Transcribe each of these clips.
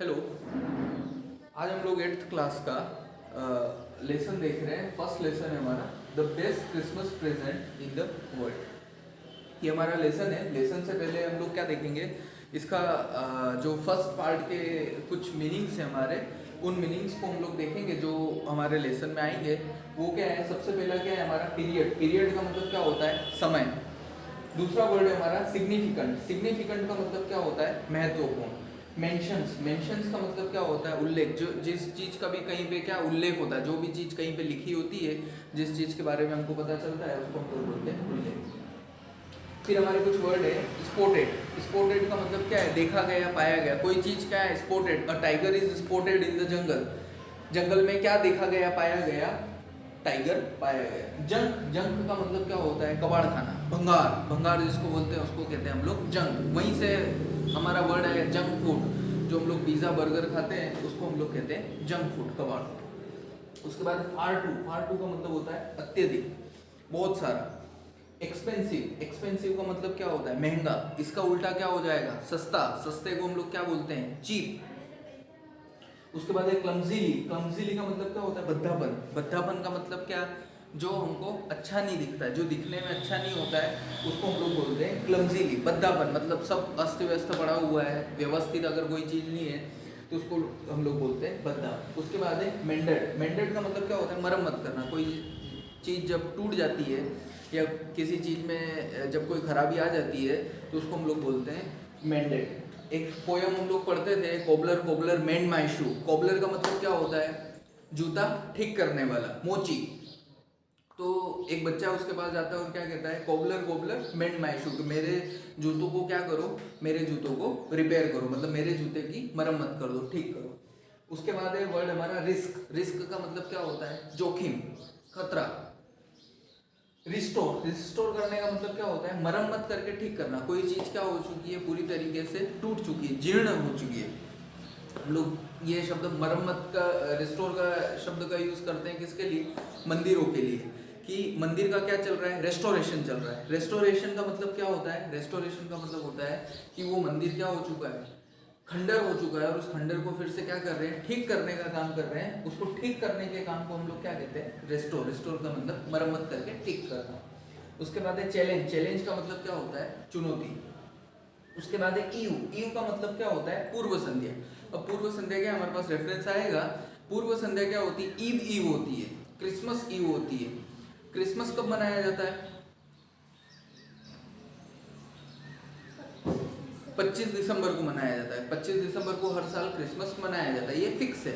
Hello. आज हम लोग 8th क्लास का लेसन देख रहे हैं। फर्स्ट लेसन है हमारा the best Christmas present in the world. ये हमारा लेसन है। लेसन से पहले हम लोग क्या देखेंगे, इसका जो फर्स्ट पार्ट के कुछ मीनिंग्स हैं हमारे, उन मीनिंग्स को हम लोग देखेंगे जो हमारे लेसन में आएंगे। वो क्या है, सबसे पहला क्या है हमारा पीरियड। पीरियड का मतलब क्या होता है, समय। दूसरा वर्ड है हमारा सिग्निफिकेंट। सिग्निफिकेंट का मतलब क्या होता है, महत्वपूर्ण। मेंशंस। मेंशंस का मतलब क्या होता है, उल्लेख। जो जिस चीज़ का भी कहीं पे क्या उल्लेख होता है, जो भी चीज़ कहीं पे लिखी होती है, जिस चीज़ के बारे में हमको पता चलता है, उसको हम लोग बोलते हैं उल्लेख। फिर हमारे कुछ वर्ड है स्पॉटेड। स्पॉटेड का मतलब क्या है, देखा गया, पाया गया। कोई चीज़ क्या है, spotted. A tiger is spotted in the jungle. जंगल में क्या देखा गया, पाया गया, टाइगर पाया गया। जंक। जंक का मतलब क्या होता है, कबाड़ खाना। भंगार। भंगार जिसको बोलते हैं उसको कहते हैं हम लोग जंक। वहीं से हमारा वर्ड है जंक फूड। जो हम लोग पिज़्ज़ा बर्गर खाते हैं उसको हम लोग कहते हैं जंक फूड, कबाड़। उसके बाद फार टू। फार टू का मतलब होता है अत्यधिक, बहुत सारा। एक्सपेंसिव। एक्सपेंसिव का मतलब क्या होता है, महंगा। इसका उल्टा क्या हो जाएगा, सस्ता। सस्ते को हम लोग क्या बोलते हैं, चीप। उसके बाद है क्लमजीली। क्लमजीली का मतलब क्या होता है, भद्दापन। भद्दापन का मतलब क्या, जो हमको अच्छा नहीं दिखता है, जो दिखने में अच्छा नहीं होता है, उसको हम लोग बोलते हैं क्लमजीली। भद्दापन मतलब सब अस्त व्यस्त पड़ा हुआ है, व्यवस्थित अगर कोई चीज़ नहीं है तो उसको हम लोग बोलते हैं भद्दा। उसके बाद है मेंडेड। मेंडेड का मतलब क्या होता है, मरम्मत करना। कोई चीज़ जब टूट जाती है या किसी चीज़ में जब कोई खराबी आ जाती है तो उसको हम लोग बोलते हैं मेंडेड। एक पोयम हम लोग पढ़ते थे, कोबलर कोबलर मेंड माई शू। कोबलर का मतलब क्या होता है, जूता ठीक करने वाला, मोची। तो एक बच्चा उसके पास जाता है और क्या कहता है, कोबलर कोबलर मेंड माई शू। मेरे जूतों को क्या करो, मेरे जूतों को रिपेयर करो, मतलब मेरे जूते की मरम्मत कर दो, ठीक करो। उसके बाद है वर्ड हमारा रिस्क। रिस्क का मतलब क्या होता है, जोखिम, खतरा। रिस्टोर। रिस्टोर करने का मतलब क्या होता है, मरम्मत करके ठीक करना। कोई चीज़ क्या हो चुकी है, पूरी तरीके से टूट चुकी है, जीर्ण हो चुकी है। हम लोग ये शब्द मरम्मत का, रिस्टोर का शब्द का यूज़ करते हैं किसके लिए, मंदिरों के लिए। कि मंदिर का क्या चल रहा है, रेस्टोरेशन चल रहा है। रेस्टोरेशन का मतलब क्या होता है, रेस्टोरेशन का मतलब होता है कि वो मंदिर क्या हो चुका है, खंडर हो चुका है, और उस खंडर को फिर से क्या कर रहे हैं, ठीक करने का काम कर रहे हैं। उसको ठीक करने के काम को हम लोग क्या कहते हैं, रेस्टोर। रेस्टोर का मतलब मरम्मत करके ठीक करना। उसके बाद है चैलेंज। चैलेंज का मतलब क्या होता है, चुनौती। उसके बाद है ईव। ईव का मतलब क्या होता है, पूर्व संध्या। अब पूर्व संध्या क्या हमारे पास रेफरेंस आएगा। पूर्व संध्या क्या होती है, ईद ईव होती है, क्रिसमस ईव होती है। क्रिसमस कब मनाया जाता है, 25 दिसंबर को मनाया जाता है। 25 दिसंबर को हर साल क्रिसमस मनाया जाता है, ये फिक्स है।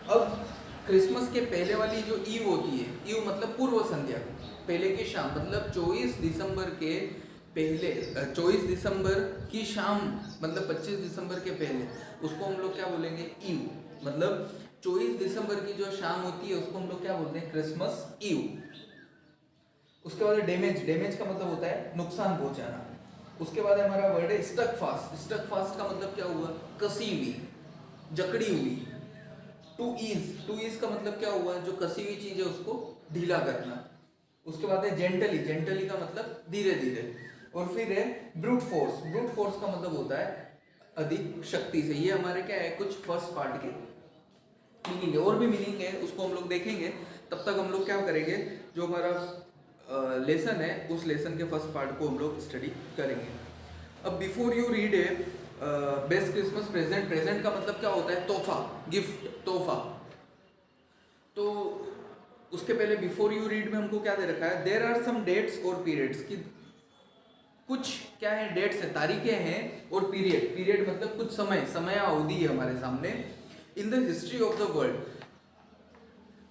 अब क्रिसमस के पहले वाली जो ईव होती है, ईव मतलब पूर्व संध्या, पहले की शाम, मतलब 24 दिसंबर के पहले, 24 दिसंबर की शाम, मतलब 25 दिसंबर के पहले, उसको हम लोग क्या बोलेंगे, ईव। मतलब 24 दिसंबर की जो शाम होती है उसको हम लोग क्या बोलते हैं, क्रिसमस ईव। उसके बाद डैमेज। डैमेज का मतलब होता है नुकसान पहुंचाना। उसके बाद हमारा वर्ड है स्टक फास्ट। स्टक फास्ट का मतलब क्या हुआ, कसी हुई, जकड़ी हुई। To ease. टू ईज का मतलब क्या हुआ, जो कसी हुई चीज है उसको ढीला करना। उसके बाद है जेंटली। जेंटली का मतलब धीरे धीरे। और फिर है ब्रूट फोर्स। ब्रूट फोर्स का मतलब होता है अधिक शक्ति से। ये हमारे क्या है, कुछ फर्स्ट पार्ट के मीनिंग है। और भी मीनिंग है, उसको हम लोग देखेंगे। तब तक हम लोग क्या करेंगे, जो हमारा लेसन है उस लेसन के फर्स्ट पार्ट को हम लोग स्टडी करेंगे। अब before you read A best Christmas present. Present का मतलब क्या होता है, तोहफा, गिफ्ट, तोहफा। तो उसके पहले बिफोर यू रीड में हमको क्या दे रखा है, देयर आर सम डेट्स और पीरियड्स। की कुछ क्या है, डेट्स है, तारीखें हैं, और पीरियड। पीरियड मतलब कुछ समय, समय अवधि है हमारे सामने। In the history of the world,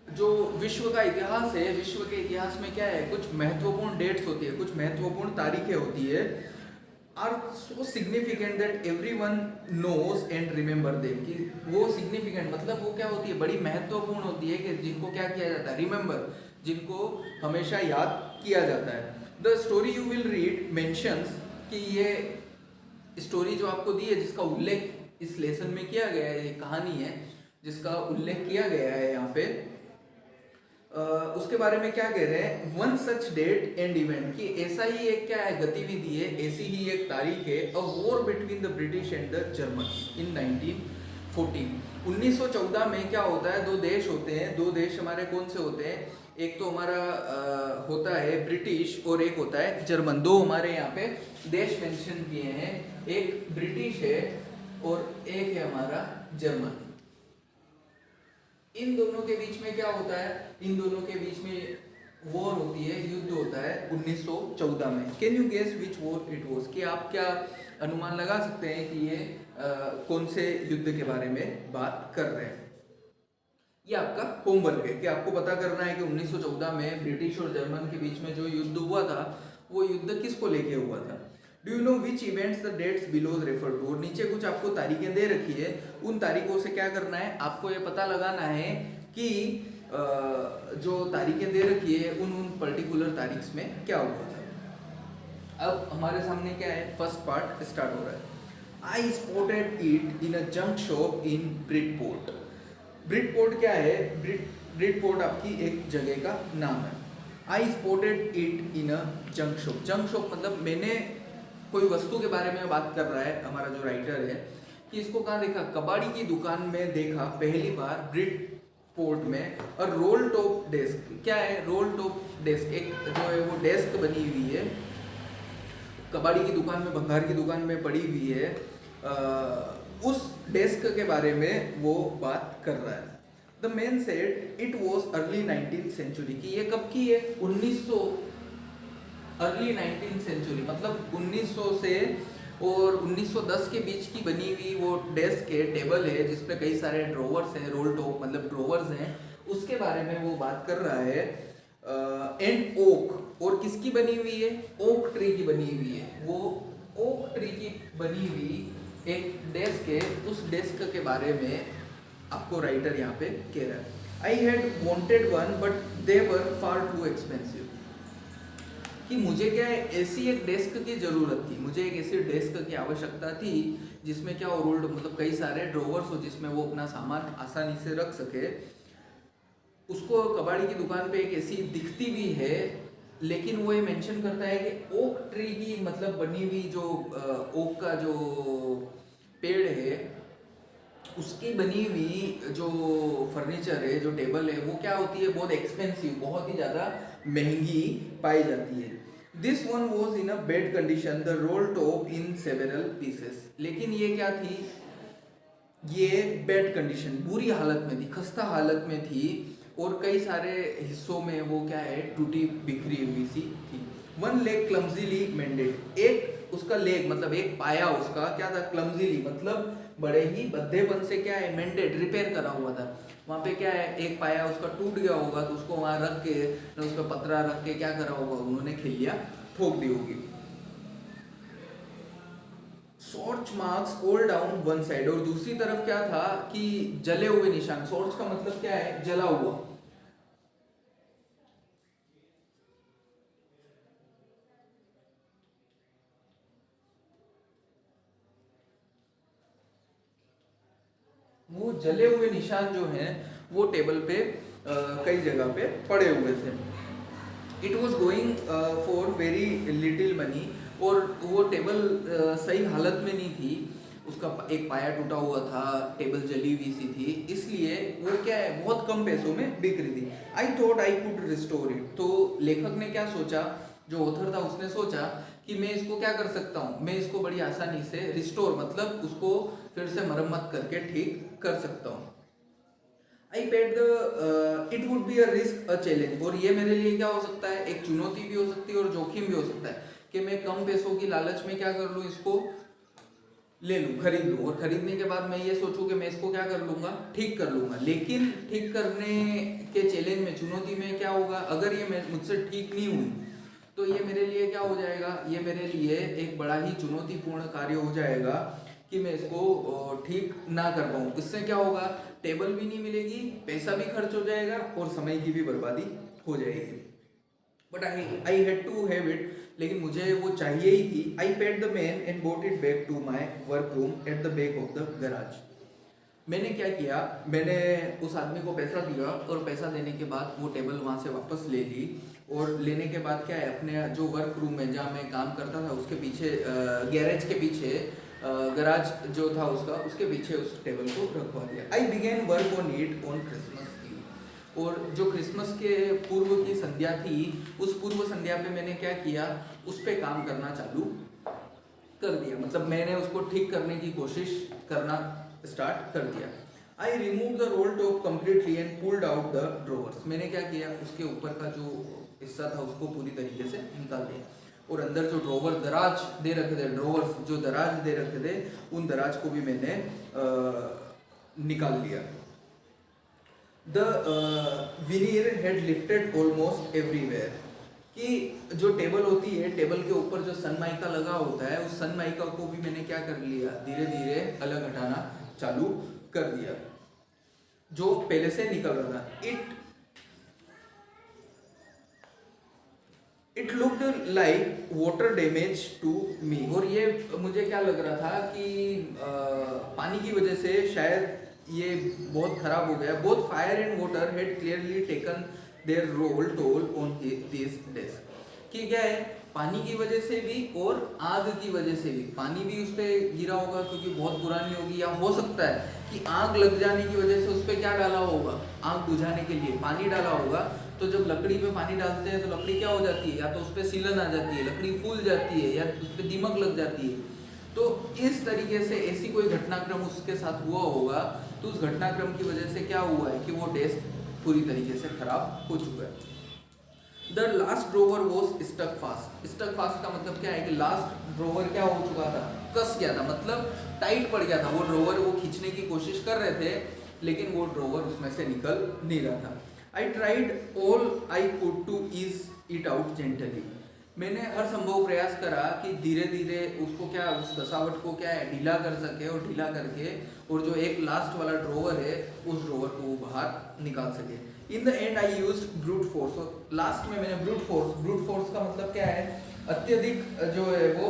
जो विश्व का इतिहास है, विश्व के इतिहास में क्या है, कुछ महत्वपूर्ण डेट्स होती है, कुछ महत्वपूर्ण तारीखें होती है। Are so significant that everyone knows and remember them. कि वो सिग्निफिकेंट मतलब वो क्या होती है, बड़ी महत्वपूर्ण होती है, कि जिनको क्या किया जाता है, रिमेंबर, जिनको हमेशा याद किया जाता है। The story you will read mentions, कि ये स्टोरी जो आपको दी है, जिसका उल्लेख इस लेसन में किया गया है, ये कहानी है जिसका उल्लेख किया गया है यहाँ पे, उसके बारे में क्या कह रहे हैं, one such date and event. कि ऐसा ही एक क्या है, गतिविधि है, ऐसी ही एक तारीख है, a war between the British and the Germans इन 1914। 14। 1914 में क्या होता है, दो देश होते हैं, दो देश हमारे कौन से होते हैं, एक तो हमारा होता है ब्रिटिश और एक होता है जर्मन। दो हमारे यहाँ पे देश मेंशन किए हैं, एक ब्रिटिश है और एक है हमारा जर्मन। इन दोनों के बीच में क्या होता है, इन दोनों के बीच में वॉर होती है, युद्ध होता है 1914 में। Can you guess which war it was, कि आप क्या अनुमान लगा सकते हैं कि ये कौन से युद्ध के बारे में बात कर रहे हैं। ये आपका होमवर्क है कि आपको पता करना है कि 1914 में ब्रिटिश और जर्मन के बीच में जो युद्ध हुआ था वो युद्ध किसको लेके हुआ था। Do you know which events the dates below refer to, और नीचे कुछ आपको तारीखें दे रखी है, उन तारीखों से क्या करना है, आपको ये पता लगाना है कि जो तारीखें दे रखी है उन पर्टिकुलर तारीख में क्या हुआ था। अब हमारे सामने क्या है, फर्स्ट पार्ट स्टार्ट हो रहा है। आई spotted it in a junk shop in Bridport. Bridport क्या है, ब्रिडपोर्ट आपकी एक जगह का नाम है। आई spotted it in a junk shop. Junk shop मतलब मैंने कोई वस्तु के बारे में बात कर रहा है हमारा जो राइटर है, कि इसको कहाँ देखा, कबाड़ी की दुकान में देखा पहली बार ब्रिडपोर्ट में। और रोल टॉप डेस्क क्या है, रोल टॉप डेस्क एक जो है वो डेस्क बनी हुई है, कबाड़ी की दुकान में, भंगार की दुकान में पड़ी हुई है। उस डेस्क के बारे में वो बात कर रहा है। The man said it was early 19th century, की ये कब की है, 1900, अर्ली 19th सेंचुरी मतलब 1900 से और 1910 के बीच की बनी हुई वो डेस्क है, टेबल है जिसपे कई सारे ड्रॉवर्स हैं, रोल टॉप मतलब ड्रॉवर्स हैं, उसके बारे में वो बात कर रहा है। एंड ओक, और किसकी बनी हुई है, ओक ट्री की बनी हुई है, वो ओक ट्री की बनी हुई एक डेस्क है, उस डेस्क के बारे में आपको राइटर यहाँ पे कह रहा है। I had wanted one but they were far too expensive, कि मुझे क्या है, ऐसी एक डेस्क की ज़रूरत थी, मुझे एक ऐसी डेस्क की आवश्यकता थी जिसमें क्या हो, रोल्ड मतलब कई सारे ड्रॉवर्स हो जिसमें वो अपना सामान आसानी से रख सके। उसको कबाड़ी की दुकान पे एक ऐसी दिखती भी है, लेकिन वो ये मेंशन करता है कि ओक ट्री की मतलब बनी हुई जो ओक का जो पेड़ है उसकी बनी हुई जो फर्नीचर है, जो टेबल है, वो क्या होती है, बहुत एक्सपेंसिव, बहुत ही ज़्यादा महंगी पाई जाती है। This one was in a bad condition, the role top in several pieces, लेकिन ये क्या थी, ये बैड कंडीशन, बुरी हालत में थी, खस्ता हालत में थी और कई सारे हिस्सों में वो क्या है, टूटी बिखरी हुई सी थी। वन लेग क्लमजीली मेंडेड, एक उसका लेग मतलब एक पाया उसका क्या था, क्लमजीली मतलब बड़े ही बद्धेपन से क्या है, मेंटेड रिपेयर करा हुआ था। वहाँ पे क्या है, एक पाया उसका टूट गया होगा तो उसको वहाँ रख के न उस पर पतरा रख के क्या करा होगा, उन्होंने खिल्लियाँ ठोक दी होगी। Scorch marks all down one side, और दूसरी तरफ क्या था कि जले हुए निशान, सॉर्च का मतलब क्या है, जला हुआ। वो जले हुए निशान जो हैं वो टेबल पे कई जगह पे पड़े हुए थे। It was going for very little money, और वो टेबल सही हालत में नहीं थी, उसका एक पाया टूटा हुआ था, टेबल जली हुई सी थी, इसलिए वो क्या है, बहुत कम पैसों में बिक रही थी। I thought I could restore it, तो लेखक ने क्या सोचा, जो ऑथर था उसने सोचा कि मैं इसको क्या कर सकता हूँ, मैं इसको बड़ी आसानी से रिस्टोर मतलब उसको फिर से मरम्मत करके ठीक कर सकता हूँ। आई paid the it would be a risk a challenge, और ये मेरे लिए क्या हो सकता है, एक चुनौती भी हो सकती है और जोखिम भी हो सकता है कि मैं कम पैसों की लालच में क्या कर लूँ, इसको ले लूँ, खरीद लूँ, और खरीदने के बाद मैं ये सोचूं कि मैं इसको क्या कर लूँगा, ठीक कर लूँगा। लेकिन ठीक करने के चैलेंज में, चुनौती में क्या होगा, अगर ये मुझसे ठीक नहीं हुई तो ये मेरे लिए क्या हो जाएगा, ये मेरे लिए एक बड़ा ही चुनौतीपूर्ण कार्य हो जाएगा कि मैं इसको ठीक ना कर पाऊँ। इससे क्या होगा, टेबल भी नहीं मिलेगी, पैसा भी खर्च हो जाएगा और समय की भी बर्बादी हो जाएगी। But I had to have it, लेकिन मुझे वो चाहिए ही थी। I paid the man and bought it back to my work room at the back of the garage. मैंने क्या किया, मैंने उस आदमी को पैसा दिया और पैसा देने के बाद वो टेबल वहाँ से वापस ले ली, और लेने के बाद क्या है, अपने जो वर्क रूम में जहाँ मैं काम करता था उसके पीछे, गैरेज के पीछे गराज जो था उसका, उसके पीछे उस टेबल को रखवा दिया। I began work on it on Christmas Eve. और जो क्रिसमस के पूर्व की संध्या थी, उस पूर्व संध्या पे मैंने क्या किया, उस पर काम करना चालू कर दिया। मतलब मैंने उसको ठीक करने की कोशिश करना स्टार्ट कर दिया। I remove the role top completely and pulled out the drawers. मैंने क्या किया, उसके ऊपर का जो हिस्सा था उसको पूरी तरीके से निकाल दिया, और अंदर जो ड्रॉवर दराज दे रखे थे, ड्रॉवर्स जो दराज दे रखे थे, उन दराज को भी मैंने निकाल लिया। The veneer had lifted almost everywhere. कि जो टेबल होती है, टेबल के ऊपर जो सनमाइका लगा होता है, उस सनमाइका को भी मैंने क्या कर लिया, धीरे धीरे अलग हटाना चालू कर दिया, जो पहले से निकल रहा था। It looked like water damage to me. और ये मुझे क्या लग रहा था कि पानी की वजह से शायद ये बहुत खराब हो गया। Both fire and water had clearly taken their roll toll on this desk. कि क्या है, पानी की वजह से भी और आग की वजह से भी, पानी भी उस पर गिरा होगा क्योंकि बहुत पुरानी होगी, या हो सकता है कि आग लग जाने की वजह से उस पर क्या डाला होगा, आग बुझाने के लिए पानी डाला होगा। तो जब लकड़ी पे पानी डालते हैं तो लकड़ी क्या हो जाती है, या तो उस पर सीलन आ जाती है, लकड़ी फूल जाती है, या उस पर दीमक लग जाती है। तो इस तरीके से ऐसी कोई घटनाक्रम उसके साथ हुआ होगा। तो उस घटनाक्रम की वजह से क्या हुआ है कि वो डेस्क पूरी तरीके से खराब हो चुका है। The last drawer was stuck fast. Stuck fast का मतलब क्या है कि लास्ट ड्रोवर क्या हो चुका था, कस गया था, मतलब टाइट पड़ गया था वो ड्रोवर। वो खींचने की कोशिश कर रहे थे लेकिन वो ड्रोवर उसमें से निकल नहीं रहा था। I tried all I could to ease it out gently. मैंने हर संभव प्रयास करा कि धीरे धीरे उसको क्या, उस कसावट को क्या है, ढीला कर सके, और ढीला करके और जो एक लास्ट वाला ड्रोवर है उस ड्रोवर को वो बाहर निकाल सके। In the and I used brute force. और लास्ट में मैंने ब्रूट फोर्स का मतलब क्या है, अत्यधिक जो है वो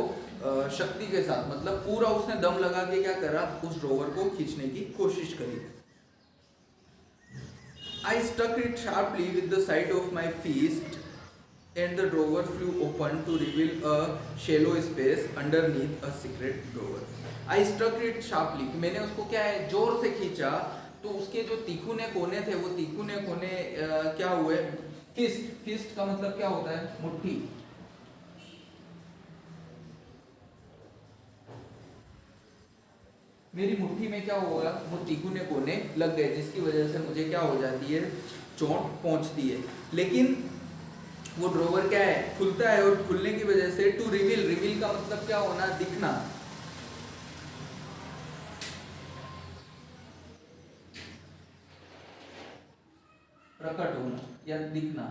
शक्ति के साथ, मतलब पूरा उसने दम लगा के क्या करा, उस ड्रोवर को खींचने की कोशिश करी। I stuck it sharply with the side of my fist and the drawer flew open to reveal a shallow space underneath a secret drawer. I stuck it sharply, मैंने उसको क्या है, जोर से खींचा तो उसके जो तीखुने कोने थे, वो तीखुने कोने क्या हुए, फिस्ट का मतलब क्या होता है, मुट्ठी। मेरी मुट्ठी में क्या होगा, वो तीखुने कोने लग गए, जिसकी वजह से मुझे क्या हो जाती है, चोट पहुंचती है। लेकिन वो ड्रोवर क्या है, खुलता है, और खुलने की वजह से टू रिवील का मतलब क्या होना, दिखना। प्रकट होना या दिखना,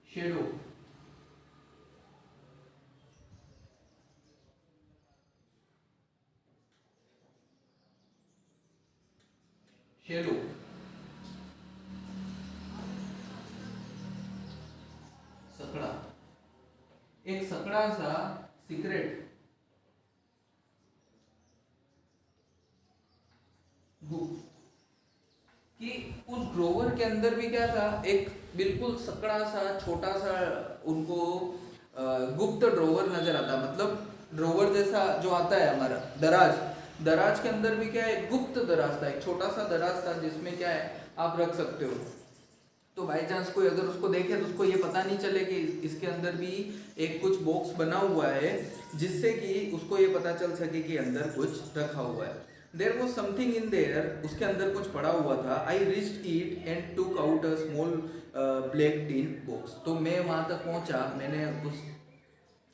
शेडो। शेडो सकड़ा, एक सकड़ा सा सीक्रेट गुप्त। कि उस ड्रोवर के अंदर भी क्या था, एक बिल्कुल सकड़ा सा छोटा सा उनको गुप्त ड्रोवर नजर आता। मतलब ड्रोवर जैसा जो आता है हमारा दराज के अंदर भी क्या है, गुप्त दराज था, एक छोटा सा दराज था जिसमें क्या है, आप रख सकते हो। तो बाई चांस कोई अगर उसको देखे तो उसको ये पता नहीं चले कि इसके अंदर भी एक कुछ बॉक्स बना हुआ है, जिससे कि उसको ये पता चल सके कि अंदर कुछ रखा हुआ है। There was something in there, उसके अंदर कुछ पड़ा हुआ था। I reached it and took out a small black tin box. तो मैं वहां तक पहुंचा, मैंने उस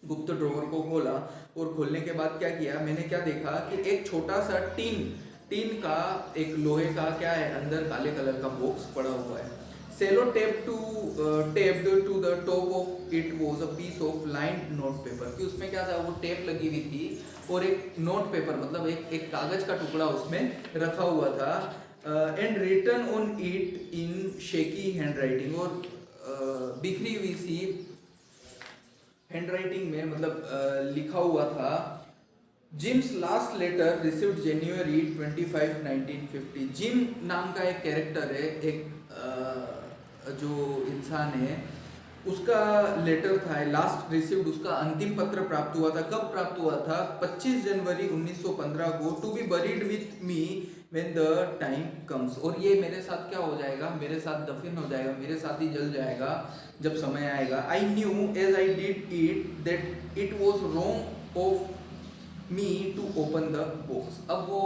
गुप्त ड्रॉवर को खोला, और खोलने के बाद क्या किया, मैंने क्या देखा कि एक छोटा सा टीन का, एक लोहे का क्या है, अंदर काले कलर का बॉक्स पड़ा हुआ है। Sellotaped to the top of it was a piece of lined note paper. कि उसमें क्या था, वो टेप लगी हुई थी और एक नोट पेपर, मतलब एक कागज का टुकड़ा उसमें रखा हुआ था। And written on it in shaky handwriting, और बिखरी हुई सी हैंडराइटिंग में, मतलब लिखा हुआ था, जिम्स लास्ट लेटर रिसीव्ड जनवरी 25, 1950। जिम नाम का एक कैरेक्टर है, एक जो इंसान है, उसका लेटर था, लास्ट रिसीव्ड, उसका अंतिम पत्र प्राप्त हुआ था। कब प्राप्त हुआ था? 25 जनवरी 1915 को, to be buried with me when the time comes. और ये मेरे साथ क्या हो जाएगा? मेरे साथ दफन हो जाएगा, मेरे साथ ही जल जाएगा जब समय आएगा। I knew as I did it that it was wrong of me to open the box. अब वो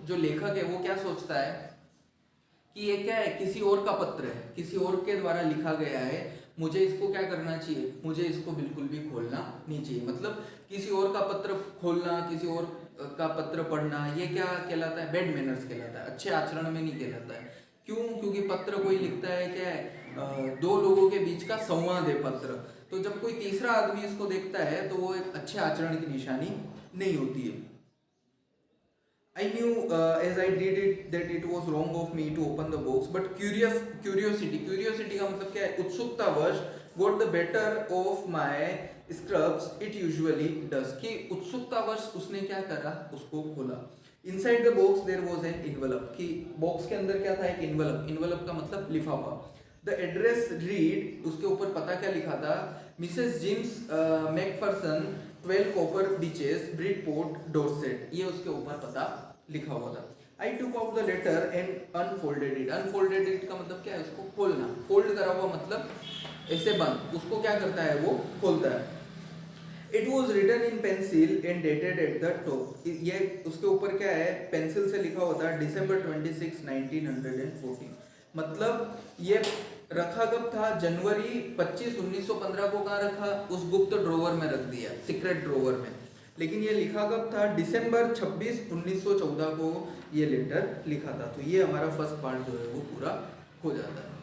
जो लेखक है वो क्या सोचता है कि ये क्या है, किसी और का पत्र है, किसी और के द्वारा लिखा गया है, मुझे इसको क्या करना चाहिए? मुझे इसको बिल्कुल भी खोलना नहीं चाहिए। मतलब किसी और का पत्र खोलना, किसी और का पत्र पढ़ना, ये क्या कहलाता है? बैड मैनर्स कहलाता है, अच्छे आचरण में नहीं कहलाता है। क्यों? क्योंकि पत्र कोई लिखता है क्या है, दो लोगों के बीच का संवाद है पत्र। तो जब कोई तीसरा आदमी इसको देखता है तो वो एक अच्छे आचरण की निशानी नहीं होती है। I knew as I did it that it was wrong of me to open the box, but curiosity का मतलब क्या है? उत्सुकतावश got the better of my scrupes it usually does, कि उत्सुकतावश उसने क्या करा? उसको खोला। Inside the box there was an envelope, कि बॉक्स के अंदर क्या था? एक envelope का मतलब लिफाफा। The address read, उसके ऊपर पता क्या लिखा था? Mrs Jims McPherson 12 Copper Beeches Bridport Dorset, ये उसके ऊपर पता लिखा हुआ था। I took out the letter and unfolded it. Unfolded it का मतलब क्या है? उसको खोलना। फोल्ड करा हुआ मतलब ऐसे बंद, उसको क्या करता है? वो खोलता है। It was written in pencil and dated at the top, ये उसके ऊपर क्या है? पेंसिल से लिखा हुआ था December 26, 1914। मतलब ये रखा कब था? जनवरी 25, 1915 को। कहाँ रखा? उस गुप्त ड्रॉवर में रख दिया, सीक्रेट ड्रॉवर में। लेकिन ये लिखा कब था? दिसंबर 26, 1914 को ये लेटर लिखा था। तो ये हमारा फर्स्ट पार्ट जो है वो पूरा हो जाता है।